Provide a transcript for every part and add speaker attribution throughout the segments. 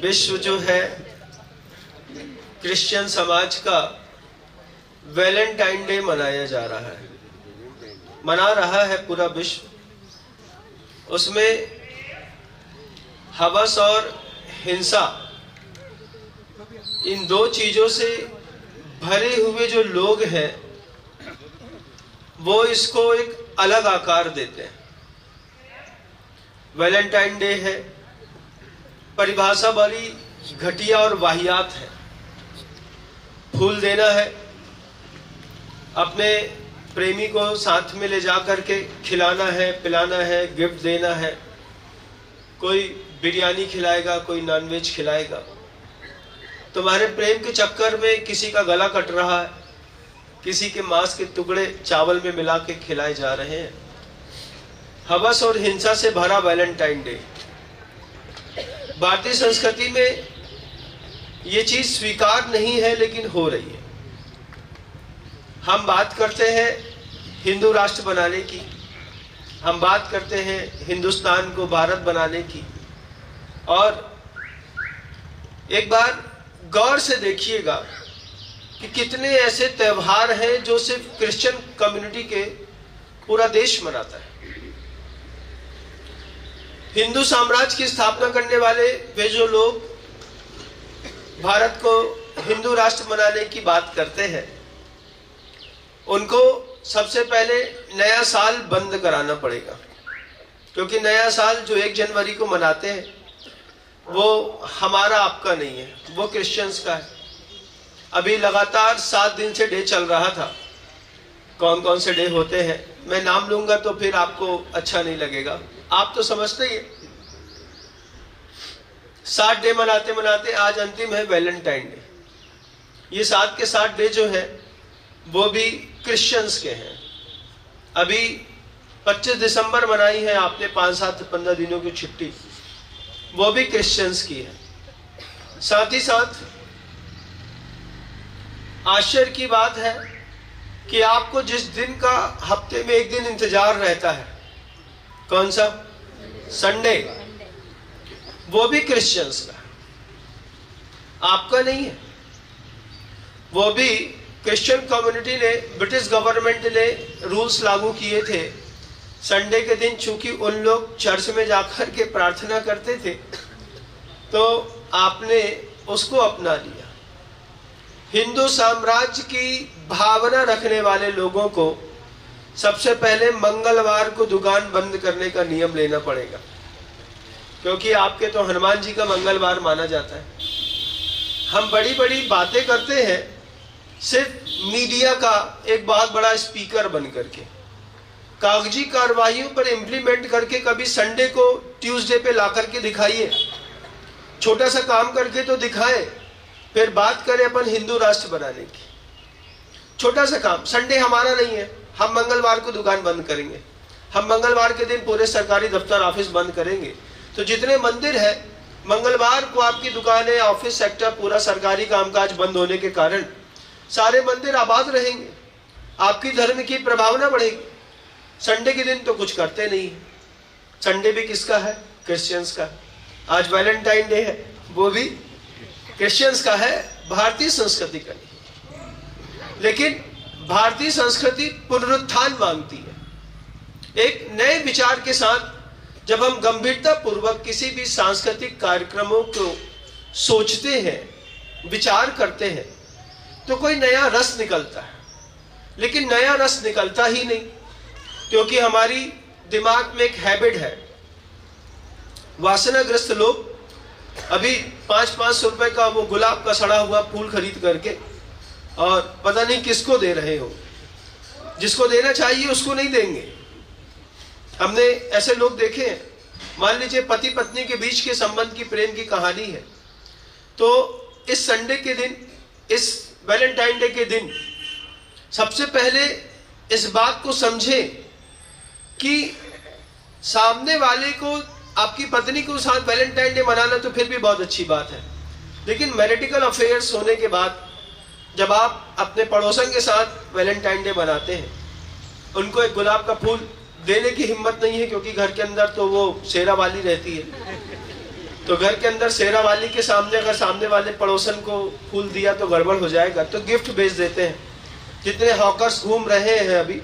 Speaker 1: विश्व जो है क्रिश्चियन समाज का वैलेंटाइन डे मनाया जा रहा है, मना रहा है पूरा विश्व। उसमें हवस और हिंसा, इन दो चीजों से भरे हुए जो लोग हैं वो इसको एक अलग आकार देते हैं। वैलेंटाइन डे है, परिभाषा बड़ी घटिया और वाहियात है। फूल देना है, अपने प्रेमी को साथ में ले जा करके खिलाना है, पिलाना है, गिफ्ट देना है। कोई बिरयानी खिलाएगा, कोई नॉनवेज खिलाएगा। तुम्हारे प्रेम के चक्कर में किसी का गला कट रहा है, किसी के मांस के टुकड़े चावल में मिला के खिलाए जा रहे हैं। हवस और हिंसा से भरा वैलेंटाइन डे। भारतीय संस्कृति में ये चीज स्वीकार नहीं है, लेकिन हो रही है। हम बात करते हैं हिंदू राष्ट्र बनाने की, हम बात करते हैं हिंदुस्तान को भारत बनाने की, और एक बार गौर से देखिएगा कि कितने ऐसे त्योहार हैं जो सिर्फ क्रिश्चियन कम्युनिटी के पूरा देश मनाता है। हिंदू साम्राज्य की स्थापना करने वाले वे जो लोग भारत को हिंदू राष्ट्र बनाने की बात करते हैं, उनको सबसे पहले नया साल बंद कराना पड़ेगा, क्योंकि नया साल जो 1 जनवरी को मनाते हैं वो हमारा आपका नहीं है, वो क्रिश्चियंस का है। अभी लगातार 7 दिन से डे चल रहा था। कौन कौन से डे होते हैं मैं नाम लूंगा तो फिर आपको अच्छा नहीं लगेगा, आप तो समझते ही हैं। 7 डे मनाते मनाते आज अंतिम है वैलेंटाइन डे। ये 7 के 7 डे जो है वो भी क्रिश्चियंस के हैं। अभी 25 दिसंबर मनाई है आपने, 5-7-15 दिनों की छुट्टी, वो भी क्रिश्चियंस की है। साथ ही साथ आश्चर्य की बात है कि आपको जिस दिन का हफ्ते में एक दिन इंतजार रहता है, कौन सा? संडे, वो भी क्रिश्चियंस का है, आपका नहीं है। वो भी क्रिश्चियन कम्युनिटी ने, ब्रिटिश गवर्नमेंट ने रूल्स लागू किए थे। संडे के दिन चूंकि उन लोग चर्च में जाकर के प्रार्थना करते थे, तो आपने उसको अपना लिया। हिंदू साम्राज्य की भावना रखने वाले लोगों को सबसे पहले मंगलवार को दुकान बंद करने का नियम लेना पड़ेगा, क्योंकि आपके तो हनुमान जी का मंगलवार माना जाता है। हम बड़ी बड़ी बातें करते हैं सिर्फ मीडिया का एक बहुत बड़ा स्पीकर बन करके, कागजी कार्रवाइयों पर इम्प्लीमेंट करके कभी संडे को ट्यूसडे पे ला करके दिखाइए, छोटा सा काम करके तो दिखाएं, फिर बात करें अपन हिंदू राष्ट्र बनाने की। छोटा सा काम, संडे हमारा नहीं है, हम मंगलवार को दुकान बंद करेंगे, हम मंगलवार के दिन पूरे सरकारी दफ्तर ऑफिस बंद करेंगे। तो जितने मंदिर है, मंगलवार को आपकी दुकानें, ऑफिस सेक्टर, पूरा सरकारी कामकाज बंद होने के कारण सारे मंदिर आबाद रहेंगे, आपकी धर्म की प्रभावना बढ़ेगी। संडे के दिन तो कुछ करते नहीं। संडे भी किसका है? क्रिश्चियंस का। आज वैलेंटाइन डे है, वो भी क्रिश्चियंस का है, भारतीय संस्कृति का नहीं। लेकिन भारतीय संस्कृति पुनरुत्थान मांगती है। एक नए विचार के साथ जब हम गंभीरता पूर्वक किसी भी सांस्कृतिक कार्यक्रमों को सोचते हैं, विचार करते हैं, तो कोई नया रस निकलता है। लेकिन नया रस निकलता ही नहीं, क्योंकि हमारी दिमाग में एक हैबिट है। वासनाग्रस्त लोग अभी 500-500 रुपए का वो गुलाब का सड़ा हुआ फूल खरीद करके और पता नहीं किसको दे रहे हो, जिसको देना चाहिए उसको नहीं देंगे। हमने ऐसे लोग देखे हैं। मान लीजिए पति पत्नी के बीच के संबंध की, प्रेम की कहानी है, तो इस संडे के दिन, इस वैलेंटाइन डे के दिन सबसे पहले इस बात को समझें कि सामने वाले को, आपकी पत्नी को साथ वैलेंटाइन डे मनाना तो फिर भी बहुत अच्छी बात है, लेकिन मैरिटिकल अफेयर्स होने के बाद जब आप अपने पड़ोसन के साथ वैलेंटाइन डे मनाते हैं, उनको एक गुलाब का फूल देने की हिम्मत नहीं है, क्योंकि घर के अंदर तो वो शेरा वाली रहती है, तो घर के अंदर शेरा वाली के सामने अगर सामने वाले पड़ोसन को फूल दिया तो गड़बड़ हो जाएगा, तो गिफ्ट भेज देते हैं। जितने हॉकर्स घूम रहे हैं अभी,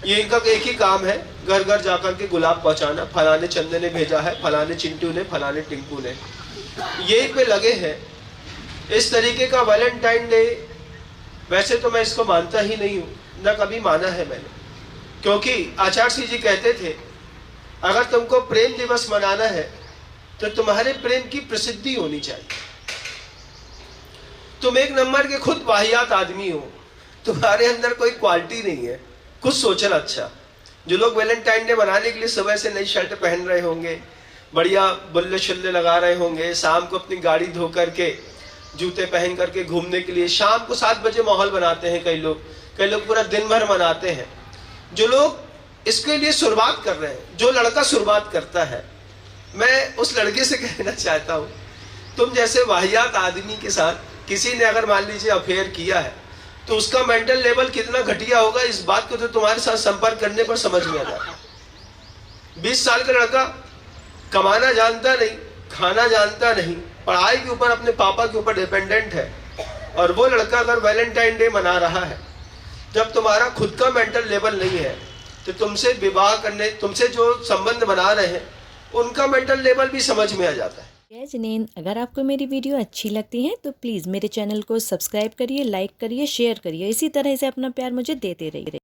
Speaker 1: ये इनका एक ही काम है, घर घर जाकर के गुलाब पहुंचाना। फलाने चंदे ने भेजा है, फलाने चिंटू ने, फलाने टिंकू ने, यही पे लगे हैं। इस तरीके का वैलेंटाइन डे वैसे तो मैं इसको मानता ही नहीं हूँ, न कभी माना है मैंने, क्योंकि आचार्य सिंह जी कहते थे अगर तुमको प्रेम दिवस मनाना है तो तुम्हारे प्रेम की प्रसिद्धि होनी चाहिए। तुम एक नंबर के खुद वाहियात आदमी हो, तुम्हारे अंदर कोई क्वालिटी नहीं है, कुछ सोचना अच्छा। जो लोग वैलेंटाइन डे मनाने के लिए सुबह से नई शर्ट पहन रहे होंगे, बढ़िया बुल्ले शुल्ले लगा रहे होंगे, शाम को अपनी गाड़ी धो करके जूते पहन करके घूमने के लिए शाम को 7 बजे माहौल बनाते हैं। कई लोग पूरा दिन भर मनाते हैं। जो लोग इसके लिए शुरुआत कर रहे हैं, जो लड़का शुरुआत करता है, मैं उस लड़के से कहना चाहता हूँ, तुम जैसे वाहियात आदमी के साथ किसी ने अगर मान लीजिए अफेयर किया है तो उसका मेंटल लेवल कितना घटिया होगा, इस बात को तो तुम्हारे साथ संपर्क करने पर समझ में आ जाता है। 20 साल का लड़का कमाना जानता नहीं, खाना जानता नहीं, पढ़ाई के ऊपर अपने पापा के ऊपर डिपेंडेंट है, और वो लड़का अगर वैलेंटाइन डे मना रहा है, जब तुम्हारा खुद का मेंटल लेवल नहीं है तो तुमसे विवाह करने, तुमसे जो संबंध बना रहे हैं, उनका मेंटल लेवल भी समझ में आ जाता है।
Speaker 2: जय जिनेंद्र, अगर आपको मेरी वीडियो अच्छी लगती है तो प्लीज़ मेरे चैनल को सब्सक्राइब करिए, लाइक करिए, शेयर करिए। इसी तरह से अपना प्यार मुझे देते रहिए।